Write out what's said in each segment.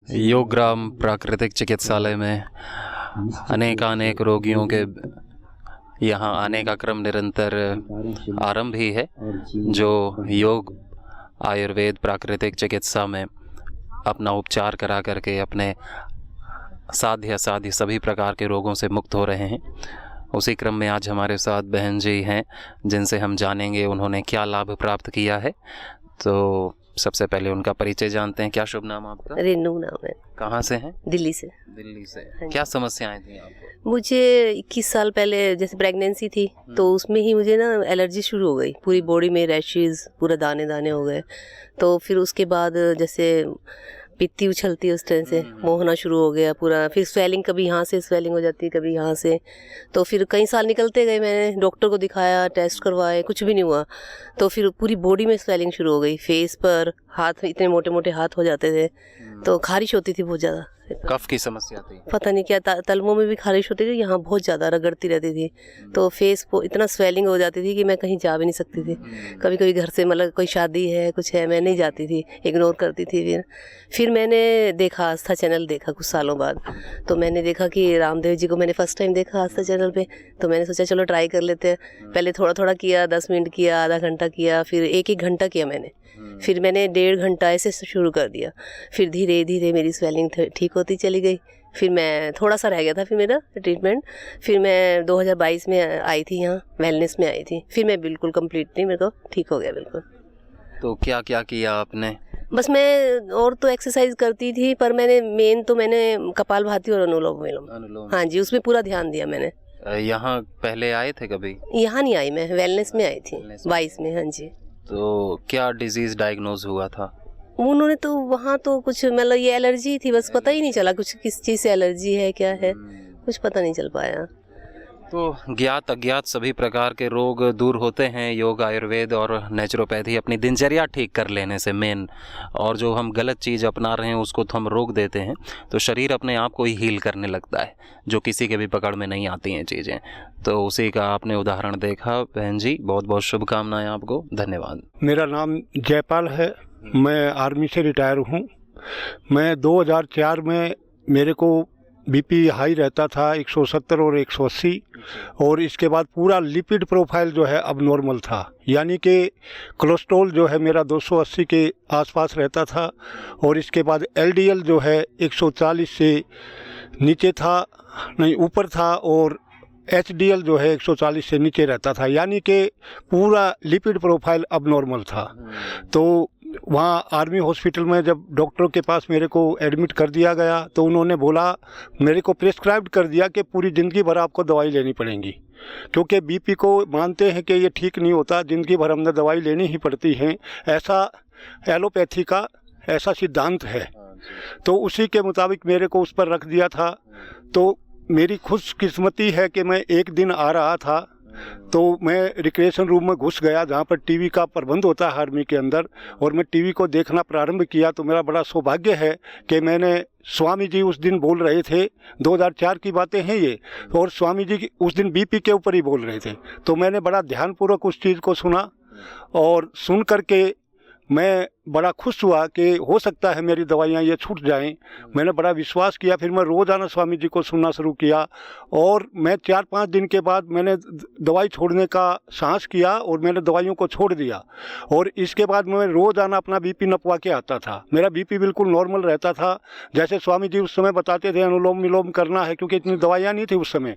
योगग्राम प्राकृतिक चिकित्सालय में अनेकानेक रोगियों के यहाँ आने का क्रम निरंतर आरंभ ही है, जो योग आयुर्वेद प्राकृतिक चिकित्सा में अपना उपचार करा करके अपने साध्य असाध्य सभी प्रकार के रोगों से मुक्त हो रहे हैं। उसी क्रम में आज हमारे साथ बहन जी हैं, जिनसे हम जानेंगे उन्होंने क्या लाभ प्राप्त किया है। तो सबसे पहले उनका परिचय जानते हैं। क्या शुभ नाम आपका? रेनू नाम है। कहाँ से हैं? दिल्ली से। दिल्ली से। क्या समस्याएं थी आपको? मुझे 21 साल पहले जैसे प्रेगनेंसी थी तो उसमें ही मुझे ना एलर्जी शुरू हो गई, पूरी बॉडी में रैशेस, पूरा दाने दाने हो गए। तो फिर उसके बाद जैसे पित्ती उछलती है उस तरह से वो होना शुरू हो गया पूरा। फिर स्वेलिंग, कभी यहाँ से स्वेलिंग हो जाती है, कभी यहाँ से। तो फिर कई साल निकलते गए, मैंने डॉक्टर को दिखाया, टेस्ट करवाए, कुछ भी नहीं हुआ। तो फिर पूरी बॉडी में स्वेलिंग शुरू हो गई, फेस पर, हाथ, इतने मोटे मोटे हाथ हो जाते थे। तो खारिश होती थी बहुत ज़्यादा। कफ की समस्या थी? पता नहीं क्या, तलवों में भी खारिश होती थी, यहाँ बहुत ज़्यादा रगड़ती रहती थी। तो फेस को इतना स्वेलिंग हो जाती थी कि मैं कहीं जा भी नहीं सकती थी। कभी कभी घर से, मतलब कोई शादी है, कुछ है, मैं नहीं जाती थी, इग्नोर करती थी। फिर मैंने देखा, आस्था चैनल देखा कुछ सालों बाद। तो मैंने देखा कि रामदेव जी को मैंने फर्स्ट टाइम देखा आस्था चैनल पे। तो मैंने सोचा चलो ट्राई कर लेते हैं। पहले थोड़ा थोड़ा किया, 10 मिनट किया, आधा घंटा किया, फिर 1-1 घंटा किया मैंने। फिर मैंने 1.5 घंटा ऐसे शुरू कर दिया। फिर धीरे धीरे मेरी स्वेलिंग ठीक होती चली गई। फिर मैं, थोड़ा सा रह गया था फिर मेरा ट्रीटमेंट। फिर मैं 2022 में आई थी, यहाँ वेलनेस में आई थी। फिर मैं बिल्कुल कम्प्लीटली, मेरे को ठीक हो गया बिल्कुल। तो क्या क्या किया आपने? बस मैं और तो एक्सरसाइज करती थी, पर मैंने मेन तो मैंने कपालभाति और अनुलोम विलोम, हाँ जी, उसमें पूरा ध्यान दिया मैंने। यहाँ पहले आए थे कभी? यहाँ नहीं आई मैं, वेलनेस में आई थी 22 में। हाँ जी। तो क्या डिजीज डायग्नोज हुआ था? उन्होंने तो वहाँ तो कुछ, मतलब ये एलर्जी थी, बस पता ही नहीं चला कुछ किस चीज़ से एलर्जी है, क्या है, कुछ पता नहीं चल पाया। तो ज्ञात अज्ञात सभी प्रकार के रोग दूर होते हैं योग आयुर्वेद और नेचुरोपैथी अपनी दिनचर्या ठीक कर लेने से मेन। और जो हम गलत चीज़ अपना रहे हैं उसको तो हम रोक देते हैं, तो शरीर अपने आप को ही हील करने लगता है, जो किसी के भी पकड़ में नहीं आती हैं चीज़ें। तो उसी का आपने उदाहरण देखा। बहन जी, बहुत बहुत शुभकामनाएं आपको। धन्यवाद। मेरा नाम जयपाल है, मैं आर्मी से रिटायर हूँ। मैं 2004 में, मेरे को बीपी हाई रहता था 170 और 180, और इसके बाद पूरा लिपिड प्रोफाइल जो है अब नॉर्मल था, यानी कि कोलेस्ट्रॉल जो है मेरा 280 के आसपास रहता था। और इसके बाद एलडीएल जो है 140 से नीचे था, नहीं ऊपर था, और एचडीएल जो है 140 से नीचे रहता था, यानी कि पूरा लिपिड प्रोफाइल अब नॉर्मल था। तो वहाँ आर्मी हॉस्पिटल में जब डॉक्टर के पास मेरे को एडमिट कर दिया गया, तो उन्होंने बोला, मेरे को प्रिस्क्राइब कर दिया कि पूरी ज़िंदगी भर आपको दवाई लेनी पड़ेगी, क्योंकि बीपी को मानते हैं कि ये ठीक नहीं होता, ज़िंदगी भर हमने दवाई लेनी ही पड़ती है, ऐसा एलोपैथी का ऐसा सिद्धांत है। तो उसी के मुताबिक मेरे को उस पर रख दिया था। तो मेरी खुशकिस्मती है कि मैं एक दिन आ रहा था, तो मैं रिक्रिएशन रूम में घुस गया, जहाँ पर टीवी का प्रबंध होता है आर्मी के अंदर, और मैं टीवी को देखना प्रारंभ किया। तो मेरा बड़ा सौभाग्य है कि मैंने, स्वामी जी उस दिन बोल रहे थे, 2004 की बातें हैं ये, और स्वामी जी उस दिन बीपी के ऊपर ही बोल रहे थे। तो मैंने बड़ा ध्यानपूर्वक उस चीज़ को सुना, और सुन करके मैं बड़ा खुश हुआ कि हो सकता है मेरी दवाइयाँ ये छूट जाएं। मैंने बड़ा विश्वास किया। फिर मैं रोज़ाना स्वामी जी को सुनना शुरू किया, और मैं 4-5 दिन के बाद मैंने दवाई छोड़ने का साहस किया, और मैंने दवाइयों को छोड़ दिया। और इसके बाद मैं रोज़ाना अपना बीपी नपवा के आता था। मेरा बीपी बिल्कुल नॉर्मल रहता था, जैसे स्वामी जी उस समय बताते थे, अनुलोम विलोम करना है, क्योंकि इतनी दवाइयाँ नहीं थी उस समय,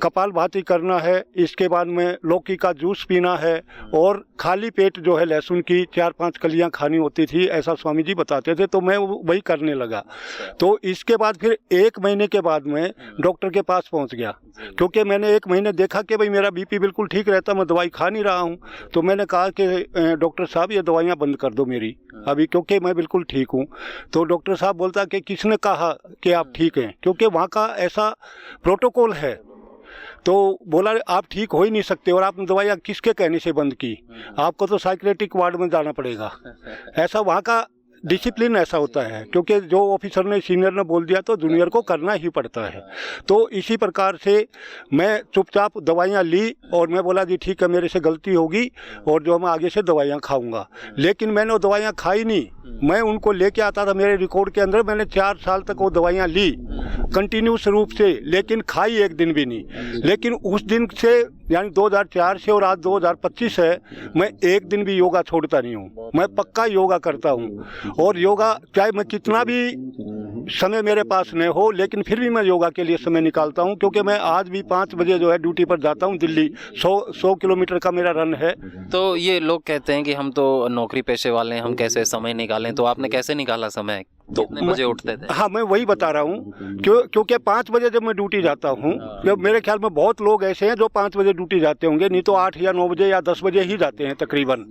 कपालभाति करना है, इसके बाद में लौकी का जूस पीना है, और खाली पेट जो है लहसुन की 4-5 कलियाँ खानी होती थी, ऐसा स्वामी जी बताते थे। तो मैं वही करने लगा। तो इसके बाद फिर 1 महीने के बाद मैं डॉक्टर के पास पहुंच गया, क्योंकि मैंने 1 महीने देखा कि भाई मेरा बीपी बिल्कुल ठीक रहता, मैं दवाई खा नहीं रहा हूं। तो मैंने कहा कि डॉक्टर साहब ये दवाइयां बंद कर दो मेरी अभी, क्योंकि मैं बिल्कुल ठीक हूं। तो डॉक्टर साहब बोलता कि किसने कहा कि आप ठीक हैं, क्योंकि वहाँ का ऐसा प्रोटोकॉल है। तो बोला आप ठीक हो ही नहीं सकते, और आपने दवाइयाँ किसके कहने से बंद की, आपको तो साइकियाट्रिक वार्ड में जाना पड़ेगा। ऐसा वहाँ का डिसिप्लिन ऐसा होता है, क्योंकि जो ऑफिसर ने सीनियर ने बोल दिया तो जूनियर को करना ही पड़ता है। तो इसी प्रकार से मैं चुपचाप दवाइयाँ ली और मैं बोला जी ठीक है मेरे से गलती होगी और जो मैं आगे से दवाइयाँ खाऊंगा। लेकिन मैंने वो दवाइयाँ खाई नहीं, मैं उनको लेके आता था। मेरे रिकॉर्ड के अंदर मैंने 4 साल तक वो दवाइयाँ ली कंटिन्यूस रूप से, लेकिन खाई एक दिन भी नहीं। लेकिन उस दिन से यानी 2004 से और आज 2025 है, मैं एक दिन भी योगा छोड़ता नहीं हूँ। मैं पक्का योगा करता हूँ और योगा चाहे मैं कितना भी समय मेरे पास न हो, लेकिन फिर भी मैं योगा के लिए समय निकालता हूँ। क्योंकि मैं आज भी 5 बजे जो है ड्यूटी पर जाता हूँ दिल्ली। 100 किलोमीटर का मेरा रन है। तो ये लोग कहते हैं कि हम तो नौकरी पेशे वाले हैं, हम कैसे समय निकालें, तो आपने कैसे निकाला समय? कितने बजे उठते थे? हाँ, मैं वही बता रहा हूँ क्योंकि 5 बजे जब मैं ड्यूटी जाता हूँ, जब मेरे ख्याल में बहुत लोग ऐसे हैं जो 5 बजे ड्यूटी जाते होंगे, नहीं तो 8 या 9 बजे या 10 बजे ही जाते हैं तकरीबन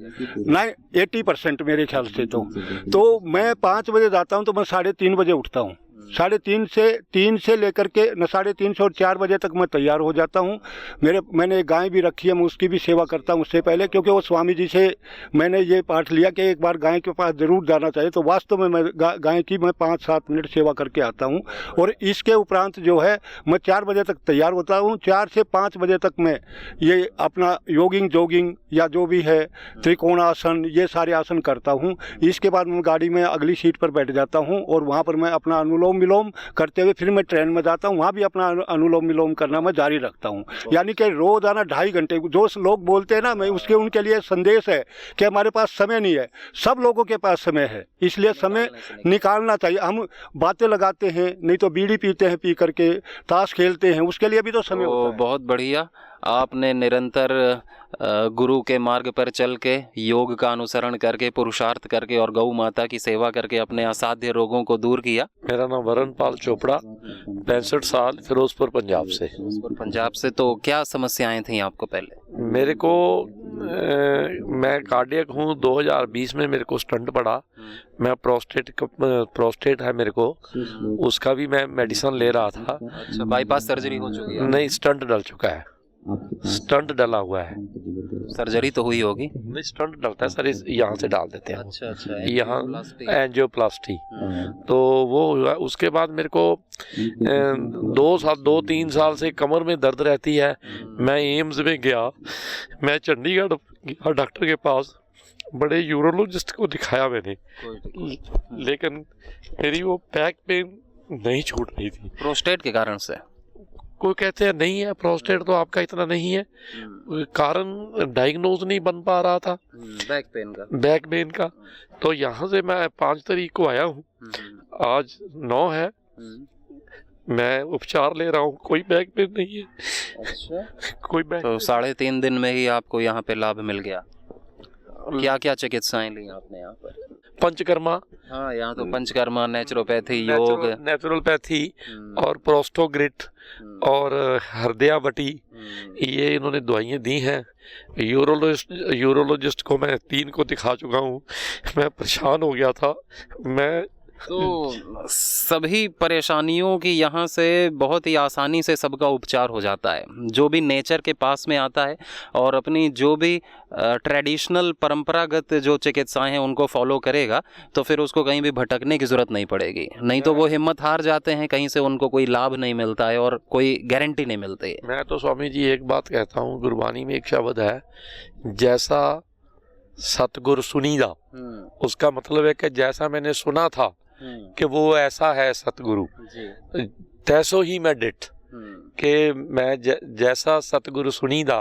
80% मेरे ख्याल से। तो मैं 5 बजे जाता हूँ तो मैं 3:30 बजे उठता हूँ। 3:30 से लेकर के 3:30 से और 4 बजे तक मैं तैयार हो जाता हूँ। मैंने एक गाय भी रखी है, मैं उसकी भी सेवा करता हूँ उससे पहले, क्योंकि वो स्वामी जी से मैंने ये पाठ लिया कि एक बार गाय के पास ज़रूर जाना चाहिए। तो वास्तव में मैं गाय की मैं 5-7 मिनट सेवा करके आता हूँ। और इसके उपरांत जो है मैं 4 बजे तक तैयार होता हूँ। 4 से 5 बजे तक मैं ये अपना जोगिंग या जो भी है त्रिकोणासन, ये सारे आसन करता हूँ। इसके बाद मैं गाड़ी में अगली सीट पर बैठ जाता हूँ और वहाँ पर मैं अपना अनुलोम विलोम करते हुए फिर मैं ट्रेन में जाता हूँ। वहाँ भी अपना अनुलोम विलोम करना मैं जारी रखता हूँ। यानी कि रोजाना 2.5 घंटे। जो लोग बोलते हैं ना, मैं उसके उनके लिए संदेश है कि हमारे पास समय नहीं है। सब लोगों के पास समय है, इसलिए समय निकालना चाहिए। हम बातें लगाते हैं, नहीं तो बीड़ी पीते हैं, पी करके ताश खेलते हैं, उसके लिए भी तो समय होता है। बहुत बढ़िया, आपने निरंतर गुरु के मार्ग पर चल के, योग का अनुसरण करके, पुरुषार्थ करके और गौ माता की सेवा करके अपने असाध्य रोगों को दूर किया। मेरा नाम वरणपाल चोपड़ा, 65 साल, फिरोजपुर पंजाब से। पंजाब से। तो क्या समस्याएं थी आपको पहले? मेरे को मैं कार्डियक हूँ। 2020 में मेरे को स्टंट पड़ा। मैं प्रोस्टेट है मेरे को, उसका भी मैं मेडिसिन ले रहा था। अच्छा, बाईपास सर्जरी हो चुकी है? नहीं, स्टंट डल चुका है। स्टंट डला हुआ है। सर्जरी तो हुई होगी? नहीं, स्टंट डलता है सर, यहाँ से डाल देते हैं। अच्छा, यहाँ एंजियोप्लास्टी। तो वो हुआ। उसके बाद मेरे को 2-3 साल से कमर में दर्द रहती है। मैं एम्स में गया, मैं चंडीगढ़ गया डॉक्टर के पास, बड़े यूरोलॉजिस्ट को दिखाया मैंने, लेकिन मेरी वो बैक पेन नहीं छूट रही थी। प्रोस्टेट के कारण से? कोई कहते हैं नहीं है, प्रोस्टेट तो आपका इतना नहीं है, कारण डायग्नोज नहीं बन पा रहा था बैक पेन का। तो यहाँ से मैं 5 तारीख को आया हूँ, आज 9 है, मैं उपचार ले रहा हूँ, कोई बैक पेन नहीं है। अच्छा, कोई बैक। तो 3.5 दिन में ही आपको यहाँ पे लाभ मिल गया। क्या क्या चिकित्साएं ली आपने यहाँ पर? पंचकर्मा। हाँ, यहाँ तो पंचकर्मा, नेचुरोपैथी, योग, नेचुरोपैथी और प्रोस्टोग्रिट और हृदयावटी, ये इन्होंने दवाइयाँ दी हैं। यूरोलॉजिस्ट को मैं 3 को दिखा चुका हूँ। मैं परेशान हो गया था। मैं तो सभी परेशानियों की यहाँ से बहुत ही आसानी से सबका उपचार हो जाता है। जो भी नेचर के पास में आता है और अपनी जो भी ट्रेडिशनल परंपरागत जो चिकित्साएं हैं उनको फॉलो करेगा, तो फिर उसको कहीं भी भटकने की ज़रूरत नहीं पड़ेगी। नहीं तो वो हिम्मत हार जाते हैं, कहीं से उनको कोई लाभ नहीं मिलता है और कोई गारंटी नहीं मिलती है। मैं तो स्वामी जी एक बात कहता हूँ, गुरबानी में एक शब्द है, जैसा सतगुर सुनीदा। उसका मतलब है कि जैसा मैंने सुना था कि वो ऐसा है सतगुरु, तैसो ही मैं डिट, कि मैं जैसा सतगुरु सुनीदा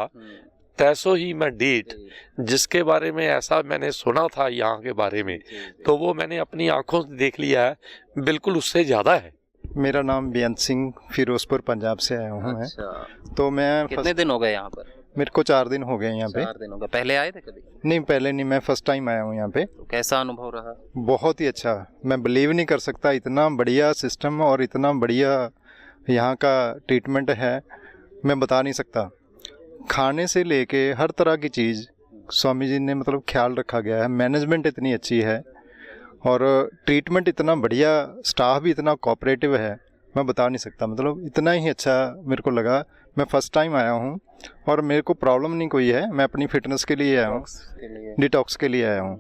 तैसो ही मैं डीट। जिसके बारे में ऐसा मैंने सुना था यहाँ के बारे में, तो वो मैंने अपनी आंखों से देख लिया है, बिल्कुल उससे ज़्यादा है। मेरा नाम बेअंत सिंह, फिरोजपुर पंजाब से आया हूँ मैं। तो मैं कितने दिन हो गए यहाँ पर? मेरे को 4 दिन हो गए यहाँ पे। 4 दिन हो गए। पहले आए थे कभी? नहीं, पहले नहीं, मैं फर्स्ट टाइम आया हूँ यहाँ पे। तो कैसा अनुभव रहा? बहुत ही अच्छा। मैं बिलीव नहीं कर सकता, इतना बढ़िया सिस्टम और इतना बढ़िया यहाँ का ट्रीटमेंट है, मैं बता नहीं सकता। खाने से लेके हर तरह की चीज़ स्वामी जी ने मतलब ख्याल रखा गया है। मैनेजमेंट इतनी अच्छी है और ट्रीटमेंट इतना बढ़िया, स्टाफ भी इतना कोऑपरेटिव है, मैं बता नहीं सकता। मतलब इतना ही अच्छा मेरे को लगा। मैं फ़र्स्ट टाइम आया हूँ और मेरे को प्रॉब्लम नहीं कोई है। मैं अपनी फ़िटनेस के लिए आया हूँ, डिटॉक्स के लिए आया हूँ।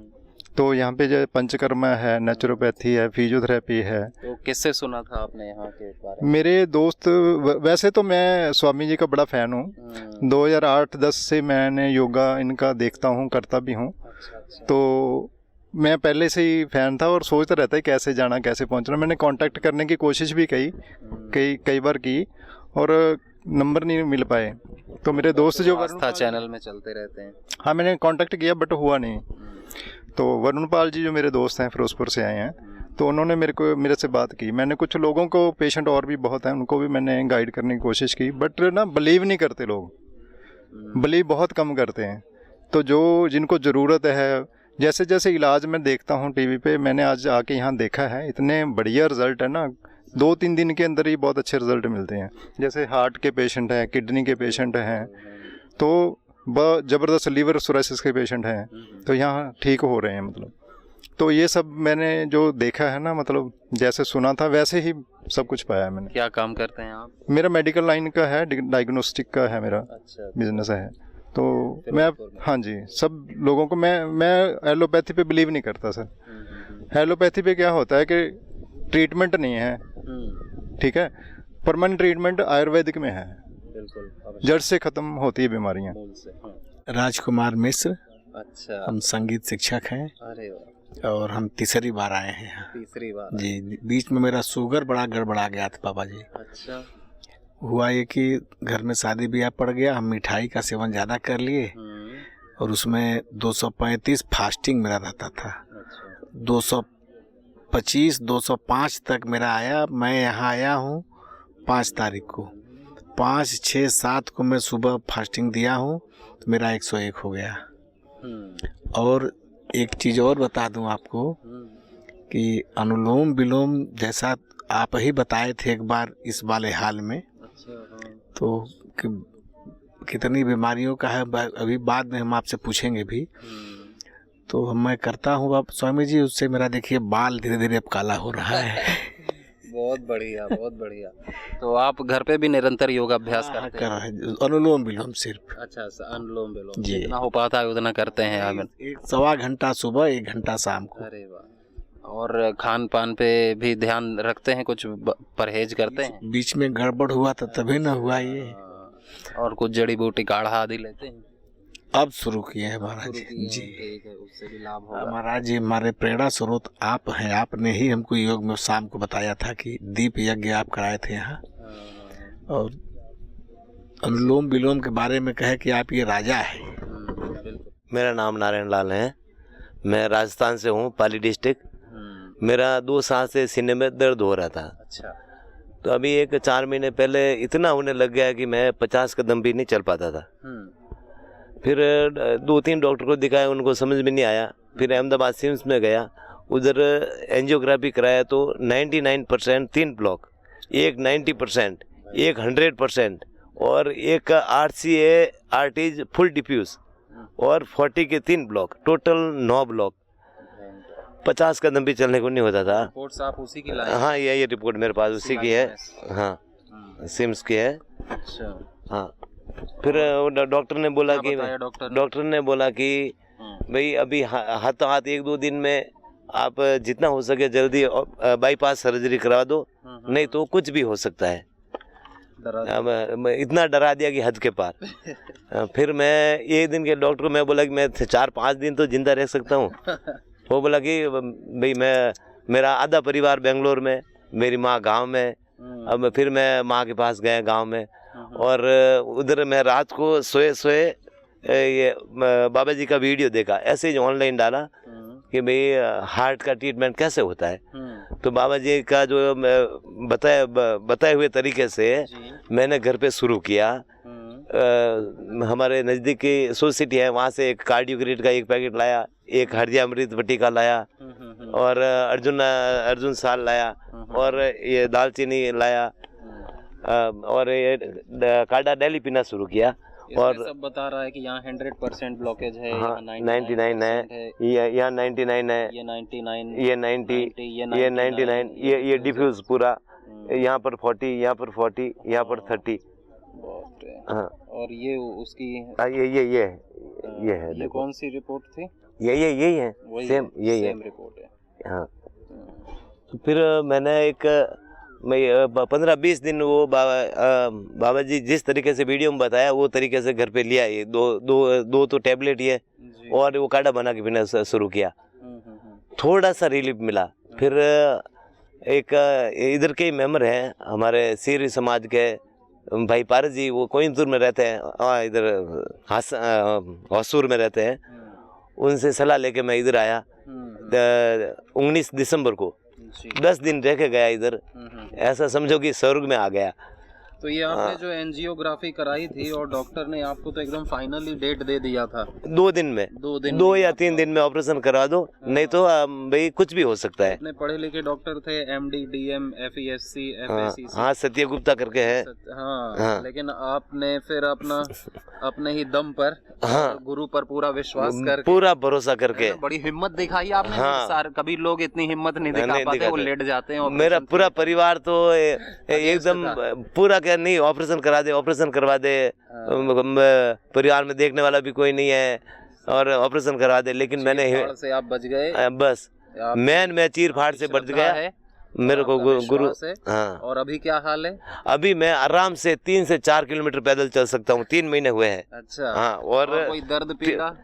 तो यहाँ पे जो पंचकर्मा है, नेचुरोपैथी है, फिजियोथेरेपी है। तो किससे सुना था आपने यहाँ के बारे में? मेरे दोस्त, वैसे तो मैं स्वामी जी का बड़ा फ़ैन हूँ। 2008-10 से मैंने योगा इनका देखता हूँ, करता भी हूँ। तो मैं पहले से ही फ़ैन था और सोचता रहता है कैसे जाना, कैसे पहुँचना। मैंने कांटेक्ट करने की कोशिश भी कई बार की और नंबर नहीं मिल पाए। तो मेरे दोस्त जो आस्था चैनल में चलते रहते हैं। हाँ, मैंने कांटेक्ट किया बट हुआ नहीं। तो वरुण पाल जी जो मेरे दोस्त हैं, फिरोजपुर से आए हैं, तो उन्होंने मेरे से बात की। मैंने कुछ लोगों को, पेशेंट और भी बहुत हैं, उनको भी मैंने गाइड करने की कोशिश की, बट ना बिलीव नहीं करते लोग, बिलीव बहुत कम करते हैं। तो जिनको ज़रूरत है, जैसे जैसे इलाज मैं देखता हूँ टीवी पे, मैंने आज आके यहाँ देखा है, इतने बढ़िया रिज़ल्ट है ना। 2-3 दिन के अंदर ही बहुत अच्छे रिज़ल्ट मिलते हैं। जैसे हार्ट के पेशेंट हैं, किडनी के पेशेंट हैं, तो बहुत ज़बरदस्त लीवर सोराइसिस के पेशेंट हैं, तो यहाँ ठीक हो रहे हैं मतलब। तो ये सब मैंने जो देखा है ना, मतलब जैसे सुना था वैसे ही सब कुछ पाया है मैंने। क्या काम करते हैं आप? मेरा मेडिकल लाइन का है, डायग्नोस्टिक का है मेरा बिजनेस है। तो मैं, हाँ जी, सब लोगों को, मैं एलोपैथी पे बिलीव नहीं करता सर। एलोपैथी पे क्या होता है कि ट्रीटमेंट नहीं है, ठीक है। परमानेंट ट्रीटमेंट आयुर्वेदिक में है, जड़ से ख़त्म होती है बीमारियाँ। राजकुमार मिश्र। अच्छा, हम संगीत शिक्षक हैं। अरे वाह, और हम तीसरी बार आए हैं यहाँ। तीसरी बार जी, बीच में मेरा शुगर बड़ा गड़बड़ा गया था पापा जी। अच्छा। हुआ ये कि घर में शादी ब्याह पड़ गया, हम मिठाई का सेवन ज़्यादा कर लिए और उसमें 235 फास्टिंग मेरा रहता था। 225 205 तक मेरा आया। मैं यहाँ आया हूँ 5 तारीख को, 5, 6, 7 को मैं सुबह फास्टिंग दिया हूँ, तो मेरा 101 हो गया। और एक चीज़ और बता दूं आपको कि अनुलोम विलोम जैसा आप ही बताए थे एक बार इस वाले हाल में, तो कितनी बीमारियों का है अभी बाद में हम आपसे पूछेंगे भी। तो मैं करता हूँ अब स्वामी जी, उससे मेरा देखिए बाल धीरे धीरे अब काला हो रहा है। बहुत बढ़िया, बहुत बढ़िया। तो आप घर पे भी निरंतर योगा अभ्यास करते हैं? अनुलोम विलोम सिर्फ। अच्छा, अनुलोम विलोम जी। जितना हो पाता है उतना करते हैं आप? 1-1.25 घंटा सुबह, 1 घंटा शाम को। अरे वाह। और खान पान पे भी ध्यान रखते हैं, कुछ परहेज करते हैं? बीच में गड़बड़ हुआ था तभी न हुआ ये। और कुछ जड़ी बूटी काढ़ा आदि लेते हैं? अब शुरू किए हैं महाराज जी। ठीक है, उससे भी लाभ होगा। महाराज जी, हमारे प्रेरणा स्रोत आप हैं। आपने ही हमको योग में शाम को बताया था कि दीप यज्ञ आप कराए थे यहाँ, और अनुलोम विलोम के बारे में कहे कि आप ये राजा है। मेरा नाम नारायण लाल है। मैं राजस्थान से हूँ, पाली डिस्ट्रिक्ट। मेरा 2 साल से सीने में दर्द हो रहा था। अच्छा। तो अभी 4 महीने पहले इतना होने लग गया कि मैं 50 कदम भी नहीं चल पाता था। फिर 2-3 डॉक्टर को दिखाया, उनको समझ में नहीं आया। फिर अहमदाबाद सिम्स में गया, उधर एंजियोग्राफी कराया तो 99% 3 ब्लॉक, एक 90%, एक 100% और एक RCA आर्टीज फुल डिफ्यूज और 40 के 3 ब्लॉक, टोटल 9 ब्लॉक। 50 कदम भी चलने को नहीं होता था। रिपोर्ट्स आप उसी की लाए? हाँ, ये रिपोर्ट मेरे पास उसी की है। हाँ, सिम्स की है। अच्छा। हाँ, फिर डॉक्टर ने बोला कि डॉक्टर ने बोला कि भाई अभी हाथ 1-2 दिन में आप जितना हो सके जल्दी बाईपास सर्जरी करा दो, नहीं तो कुछ भी हो सकता है। इतना डरा दिया कि हद के पार। फिर मैं एक दिन के डॉक्टर को मैं बोला कि मैं 4-5 दिन तो जिंदा रह सकता हूँ। वो बोला कि भाई मेरा आधा परिवार बेंगलोर में, मेरी माँ गांव में। अब फिर मैं माँ के पास गया गांव में, और उधर मैं रात को सोए ये बाबा जी का वीडियो देखा, ऐसे ही ऑनलाइन डाला कि भाई हार्ट का ट्रीटमेंट कैसे होता है। तो बाबा जी का जो बताए हुए तरीके से मैंने घर पे शुरू किया। हमारे नज़दीकी सोसाइटी है, वहाँ से एक कार्डियोग्रिड का 1 पैकेट लाया, एक हरदियामृत बटिका लाया, और अर्जुन साल लाया, और ये दालचीनी लाया, और ये काढ़ा डेली पीना शुरू किया। और सब बता रहा है कि यहाँ 100% ब्लॉकेज है। हाँ, 99 है, यहाँ 99 है, ये 99, ये 90, ये 99, ये डिफ्यूज पूरा, यहाँ पर 40, यहाँ पर 40, यहाँ पर 30। हाँ, और ये उसकी ये है। ये कौन सी रिपोर्ट थी? यही है, सेम यही है। रिपोर्ट है। हाँ, तो फिर मैंने एक 15-20 दिन वो बाबा जी जिस तरीके से वीडियो में बताया वो तरीके से घर पे लिया, ये दो तो टैबलेट ये और वो काढ़ा बना के पीना शुरू किया। थोड़ा सा रिलीफ मिला। फिर एक इधर के मेंबर हैं हमारे सीरी समाज के भाई पारस जी, वो कोयंबतूर में रहते हैं, इधर हसूर में रहते हैं। उनसे सलाह लेके मैं इधर आया 19 दिसंबर को। 10 दिन रह के गया इधर, ऐसा समझो कि स्वर्ग में आ गया। तो ये आपने जो एंजियोग्राफी कराई थी और डॉक्टर ने आपको तो एकदम फाइनली डेट दे दिया था 2 दिन में, 2 या 3 दिन में ऑपरेशन करा दो, नहीं तो भाई कुछ भी हो सकता है। इतने पढ़े लिखे डॉक्टर थे, MD, DM, FESC, FACC। हाँ, सत्य गुप्ता करके है। हाँ, लेकिन आपने फिर अपने ही दम पर, गुरु पर पूरा विश्वास करके, पूरा भरोसा करके, बड़ी हिम्मत दिखाई आपने। हाँ। कभी लोग इतनी हिम्मत नहीं दिखा पाते, वो लेट जाते हैं। मेरा पूरा परिवार तो एकदम पूरा नहीं, ऑपरेशन करा दे, ऑपरेशन करवा दे, परिवार में देखने वाला भी कोई नहीं है और ऑपरेशन करवा दे। लेकिन मैंने से आप बच गए, बस मैं चीर फाड़ से बच गया मेरे को गुरु। हाँ। और अभी क्या हाल है? अभी मैं आराम से 3 से 4 किलोमीटर पैदल चल सकता हूँ, 3 महीने हुए हैं। अच्छा। हाँ, और कोई दर्द पीड़ा?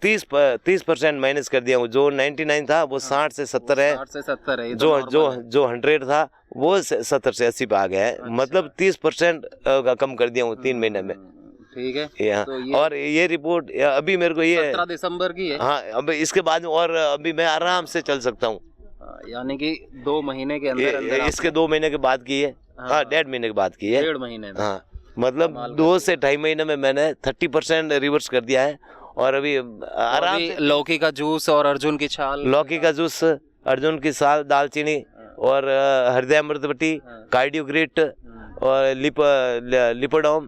30% माइनस कर दिया हूँ। जो 99 था वो 60 से 70 है, 60 से 70 है। जो 100 था वो 70 से 80 पे आ गया है। मतलब 30% का कम कर दिया हूँ 3 महीने में। ठीक है। तो और ये रिपोर्ट अभी मेरे को ये 17 दिसंबर की है। हाँ, अब इसके बाद और अभी मैं आराम से चल सकता हूँ। यानी कि 2 महीने के अंदर इसके 2 महीने के बाद की है। हाँ, 1.5 महीने के बाद की है। 1.5 महीने में। हाँ, मतलब 2 से 2.5 महीने में मैंने 30% रिवर्स कर दिया है। और अभी आराम से लौकी का जूस और अर्जुन की छाल, लौकी का जूस, अर्जुन की छाल, दालचीनी और हृदय अमृतवटी, कार्डियोग्रिट और लिपोडोम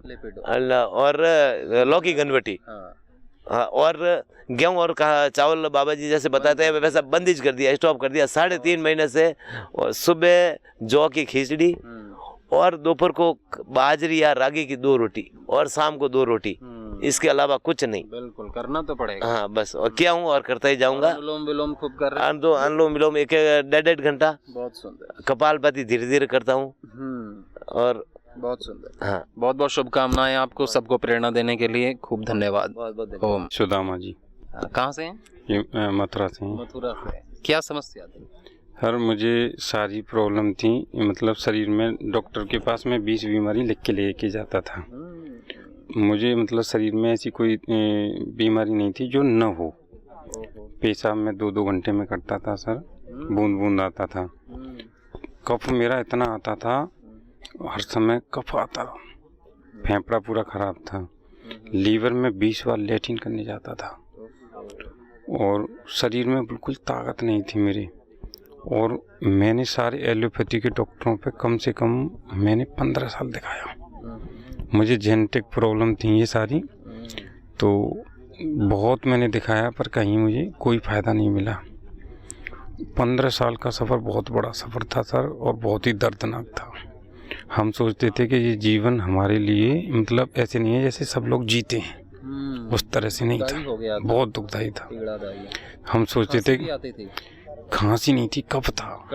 और लौकी गनवटी। और गेहूं और चावल बाबा जी जैसे बताते हैं वैसा बंदिश कर दिया, स्टॉप कर दिया 3.5 महीने से। और सुबह जौ की खिचड़ी और दोपहर को बाजरी या रागी की 2 रोटी और शाम को 2 रोटी, इसके अलावा कुछ नहीं। बिल्कुल करना तो पड़ेगा। हाँ, बस और किया हूँ और करता ही जाऊंगा। अनुलोम विलोम खूब कर रहे हैं? अनुलोम विलोम 1.5 घंटा। बहुत सुंदर। कपालभाति धीरे धीरे करता हूँ। और बहुत सुंदर। हाँ, बहुत बहुत शुभकामनाएं आपको, सबको प्रेरणा देने के लिए खूब धन्यवाद। ओम। सुदामा जी। कहाँ से हैं? ये मथुरा से हैं। मथुरा से। क्या समस्या थी? सर मुझे सारी प्रॉब्लम थी, मतलब शरीर में डॉक्टर के पास मैं 20 बीमारी लिख के लेके जाता था। मुझे मतलब शरीर में ऐसी कोई बीमारी नहीं थी जो न हो। पेशाब में 2-2 घंटे में करता था सर, बूंद बूंद आता था। कफ मेरा इतना आता था, हर समय कफ आता, फेफड़ा पूरा खराब था। लीवर में 20 बार लैट्रिन करने जाता था और शरीर में बिल्कुल ताकत नहीं थी मेरे। और मैंने सारे एलोपैथी के डॉक्टरों पे कम से कम मैंने 15 साल दिखाया। मुझे जेनेटिक प्रॉब्लम थी ये सारी, तो बहुत मैंने दिखाया पर कहीं मुझे कोई फ़ायदा नहीं मिला। 15 साल का सफ़र बहुत बड़ा सफ़र था सर, और बहुत ही दर्दनाक था। हम सोचते थे कि ये जीवन हमारे लिए मतलब ऐसे नहीं है जैसे सब लोग जीते हैं, उस तरह से नहीं था, बहुत दुखदाई था। हम सोचते थे कि खांसी नहीं थी, कफ था,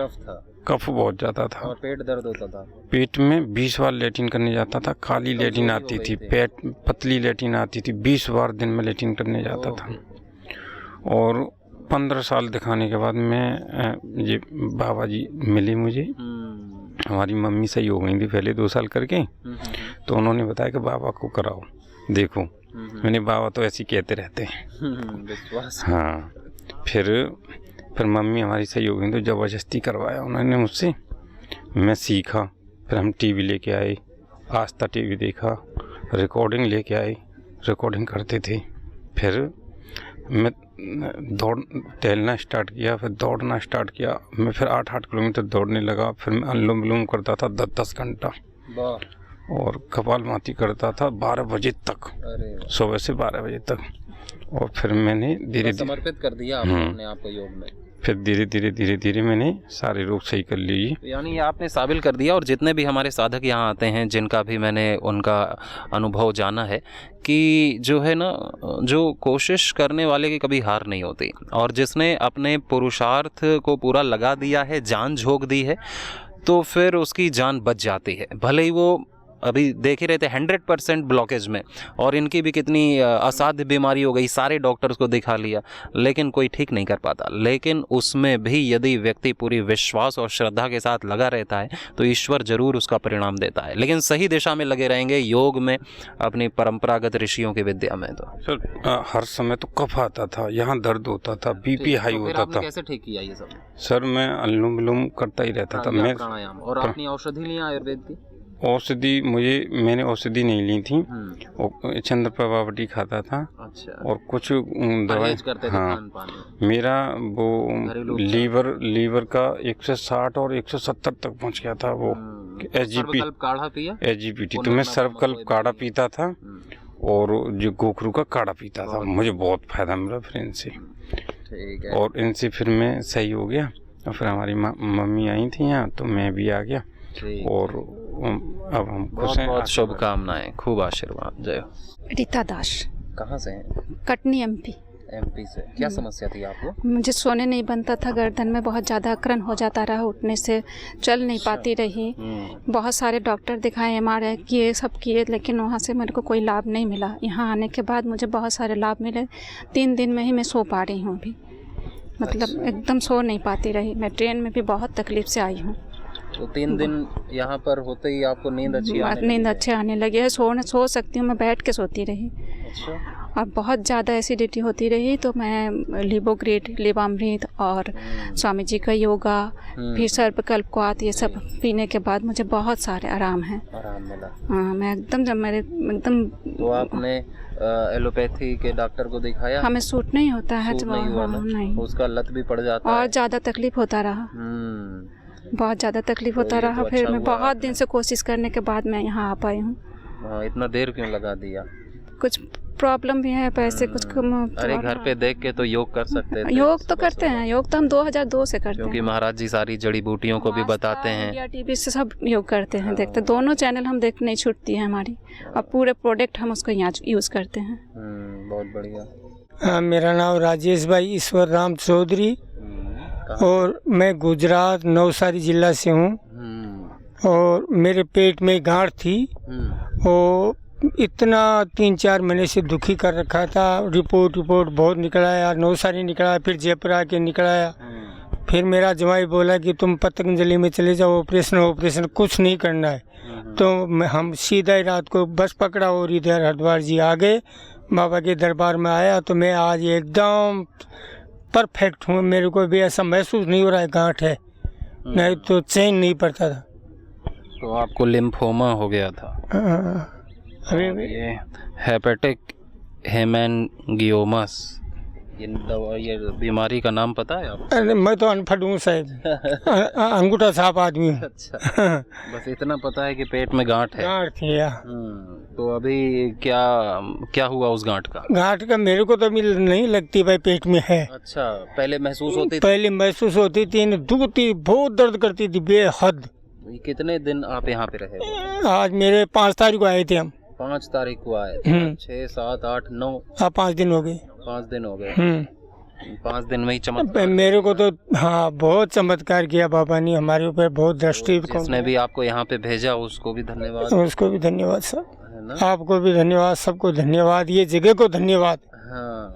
कफ बहुत ज़्यादा था और पेट दर्द होता था। पेट में 20 बार लैट्रिन करने जाता था, काली लैट्रिन आती थी, पेट पतली लैट्रिन आती थी, 20 बार दिन में लैट्रिन करने जाता था। और 15 साल दिखाने के बाद मैं ये बाबा जी मिले मुझे। हमारी मम्मी सही हो गई थी पहले 2 साल करके, तो उन्होंने बताया कि बाबा को कराओ देखो। मैंने बाबा तो ऐसे कहते रहते हैं। हाँ, फिर मम्मी हमारी सही हो गई तो ज़बरदस्ती करवाया उन्होंने मुझसे। मैं सीखा, फिर हम टीवी लेके आए, आस्था टीवी देखा, रिकॉर्डिंग लेके आए, रिकॉर्डिंग करते थे। फिर मैं टहलना स्टार्ट किया, फिर दौड़ना स्टार्ट किया। मैं फिर 8-8 किलोमीटर दौड़ने लगा। फिर मैं अनुलोम विलोम करता था 10-10 घंटा, और कपालभाति करता था 12 बजे तक, सुबह से 12 बजे तक। और फिर मैंने धीरे धीरे समर्पित कर दिया आपने अपने आप को योग में। फिर धीरे धीरे मैंने सारे रोग सही कर लिए। यानी आपने साबिल कर दिया, और जितने भी हमारे साधक यहाँ आते हैं जिनका भी मैंने उनका अनुभव जाना है कि जो है ना, जो कोशिश करने वाले की कभी हार नहीं होती, और जिसने अपने पुरुषार्थ को पूरा लगा दिया है, जान झोंक दी है, तो फिर उसकी जान बच जाती है। भले ही वो अभी देख ही रहे थे 100% ब्लॉकेज में, और इनकी भी कितनी असाध्य बीमारी हो गई, सारे डॉक्टर्स को दिखा लिया, लेकिन कोई ठीक नहीं कर पाता। लेकिन उसमें भी यदि व्यक्ति पूरी विश्वास और श्रद्धा के साथ लगा रहता है तो ईश्वर जरूर उसका परिणाम देता है, लेकिन सही दिशा में लगे रहेंगे, योग में, अपनी परंपरागत ऋषियों की विद्या में। तो सर हर समय तो कफ आता था, यहाँ दर्द होता था, बीपी हाई होता था। कैसे ठीक किया ये सब? सर मैं अनुलोम विलोम करता ही रहता था। मैं प्राणायाम, और अपनी औषधि लिया आयुर्वेद की? औषधि मैंने औषधि नहीं ली थी, चंद्र प्रभावटी खाता था। अच्छा। और कुछ दवाई करते थे। हाँ, खान पान में। मेरा वो लीवर का 160 और 170 तक पहुंच गया था। वो काढ़ा पिया? एजीपीटी, तो मैं सर्वकल्प काढ़ा पीता था, और जो गोखरू का काढ़ा पीता था। मुझे बहुत फायदा मिला फिर इनसे। ठीक है। और इनसे फिर मैं सही हो गया, और फिर हमारी मम्मी आई थी यहाँ, तो मैं भी आ गया, और अब हम खुश हैं। बहुत शुभकामनाएं, खूब आशीर्वाद। जय हो। रीता दास। कहाँ से हैं? कटनी एमपी। एमपी से। क्या समस्या थी आपको? मुझे सोने नहीं बनता था, गर्दन में बहुत ज़्यादा अकड़न हो जाता रहा, उठने से चल नहीं पाती रही। बहुत सारे डॉक्टर दिखाए, MRI किए, सब किए, लेकिन वहाँ से मेरे को कोई लाभ नहीं मिला। यहाँ आने के बाद मुझे बहुत सारे लाभ मिले। 3 दिन में ही मैं सो पा रही हूँ अभी, मतलब एकदम सो नहीं पाती रही। मैं ट्रेन में भी बहुत तकलीफ से आई हूँ। तो 3 दिन यहाँ पर होते ही आपको नींद अच्छी आने लगी है। सो सकती हूँ, मैं बैठ के सोती रही। अच्छा। और बहुत ज़्यादा एसिडिटी होती रही, तो मैं लिबोग्रेट, लिबामृत और स्वामी जी का योगा, फिर सर्पकल्पवात, ये सब पीने के बाद मुझे बहुत सारे आराम मिला। हाँ, मैं एकदम। तो आपने एलोपैथी के डॉक्टर को दिखाया? हमें सूट नहीं होता है। नहीं, उसका लत भी पड़ जाता है, और ज़्यादा तकलीफ होता रहा। बहुत ज़्यादा तकलीफ होता रहा। फिर मैं बहुत दिन से कोशिश करने के बाद मैं यहाँ आ पाई हूँ। इतना देर क्यों लगा दिया? कुछ प्रॉब्लम भी है, पैसे कुछ कम। अरे घर पे देख के तो योग कर सकते थे। योग तो करते हैं, योग तो हम 2002 से करते हैं, क्योंकि महाराज जी सारी जड़ी बूटियों को भी बताते हैं। इंडिया टीवी से सब योग करते हैं, देखते। दोनों चैनल हम देख नहीं छूटती है हमारी, और पूरे प्रोडक्ट हम उसको यहाँ यूज़ करते हैं। बहुत बढ़िया। मेरा नाम राजेश भाई ईश्वर राम चौधरी, और मैं गुजरात नवसारी जिला से हूँ। और मेरे पेट में गांठ थी, और इतना 3-4 महीने से दुखी कर रखा था। रिपोर्ट बहुत निकलाया, नवसारी निकला, फिर जयपुर आके निकलाया। फिर मेरा जमाई बोला कि तुम पतंजलि में चले जाओ, ऑपरेशन कुछ नहीं करना है। तो हम सीधा ही रात को बस पकड़ा और इधर हरिद्वार जी आ गए, बाबा के दरबार में आया। तो मैं आज एकदम परफेक्ट हूँ, मेरे को भी ऐसा महसूस नहीं हो रहा है गांठ है, नहीं तो चैन नहीं पड़ता था। तो आपको लिम्फोमा हो गया था? अभी ये हेपेटिक हेमेंगियोमस, ये बीमारी का नाम पता है आपको? अरे मैं तो अनपढ़ हूँ शायद, अंगूठा छाप आदमी हूँ। अच्छा। बस इतना पता है कि पेट में गांठ है। गांठ थी। तो अभी क्या हुआ उस गांठ का? गांठ का मेरे को तो नहीं लगती भाई, पेट में है। अच्छा, पहले महसूस होती थी? पहले महसूस होती थी, दुखती, बहुत दर्द करती थी बेहद। कितने दिन आप यहाँ पे रहे? आज मेरे 5 तारीख को आए थे हम। 5 तारीख को आए थे? 6, 7, 8, 9? 5 दिन हो गए। 5 दिन हो गए। 5 दिन में ही चमत्कार मेरे को तो। हाँ, बहुत चमत्कार किया बाबा ने हमारे ऊपर, बहुत दृष्टि। जिसने भी आपको यहाँ पे भेजा उसको भी धन्यवाद। उसको भी धन्यवाद सर, आपको भी धन्यवाद, सबको धन्यवाद, ये जगह को धन्यवाद। हाँ,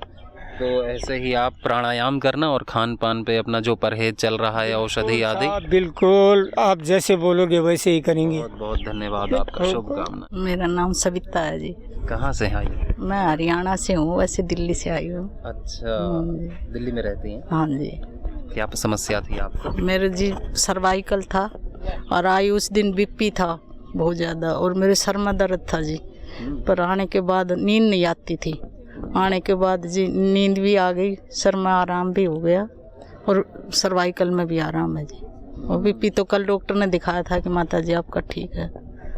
तो ऐसे ही आप प्राणायाम करना, और खान पान पे अपना जो परहेज चल रहा है, औषधि आदि। बिल्कुल, आप जैसे बोलोगे वैसे ही करेंगे। बहुत बहुत धन्यवाद आपका, शुभकामना। मेरा नाम सविता है जी। कहाँ से आई? मैं हरियाणा से हूँ, वैसे दिल्ली से आई हूँ। अच्छा, दिल्ली में रहती हैं? हाँ जी। क्या समस्या थी आपको? मेरे जी सर्वाइकल था, और आई उस दिन बीपी था बहुत ज़्यादा, और मेरे सर में दर्द था जी। पर आने के बाद नींद नहीं आती थी, आने के बाद जी नींद भी आ गई, सर में आराम भी हो गया, और सर्वाइकल में भी आराम है जी। और बीपी तो कल डॉक्टर ने दिखाया था कि माता जी आपका ठीक है।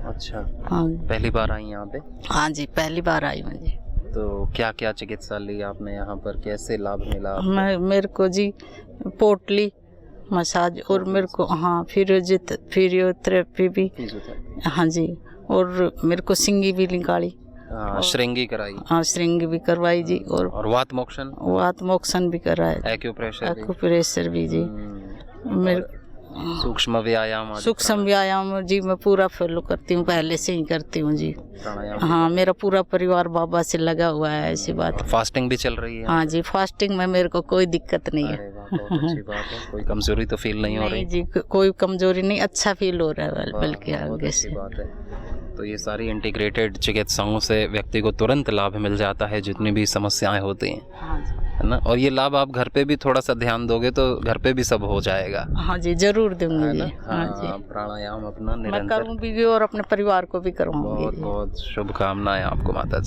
अच्छा। हाँ, पहली बार आई यहाँ पे? हाँ जी, पहली बार आई हूँ जी। तो क्या क्या चिकित्सा ली आपने यहाँ पर, कैसे लाभ मिला आपको? मेरे को जी पोटली मसाज और मेरे को हाँ फिजियोथेरेपी भी, हाँ जी, और मेरे को सिंगी भी निकाली, श्रृंगी कराई, हाँ श्रृंगी भी करवाई जी, और वात मोक्षण भी कराया, एक्यूप्रेशर भी जी, मेरे सूक्ष्म व्यायाम जी मैं पूरा फॉलो करती हूँ, पहले से ही करती हूँ जी। हाँ मेरा पूरा परिवार बाबा से लगा हुआ है, ऐसी बात। फास्टिंग भी चल रही है? हाँ जी, फास्टिंग में मेरे को कोई दिक्कत नहीं है। बहुत अच्छी बात है। कोई कमजोरी तो फील नहीं हो रही? जी कोई कमजोरी नहीं, अच्छा फील हो रहा है बल्कि आगे से। बात है। तो ये सारी इंटीग्रेटेड चिकित्साओं से व्यक्ति को तुरंत लाभ मिल जाता है, जितनी भी समस्याएं होती हैं, है ना। और ये लाभ आप घर पे भी थोड़ा सा ध्यान दोगे तो घर पे भी सब हो जाएगा। हाँ जी जरूर दूंगी जी। हाँ जी, प्राणायाम अपना निरंतर मैं करूँगी और अपने परिवार को भी करूँगी। बहुत बहुत शुभकामनाएं आपको माता जी।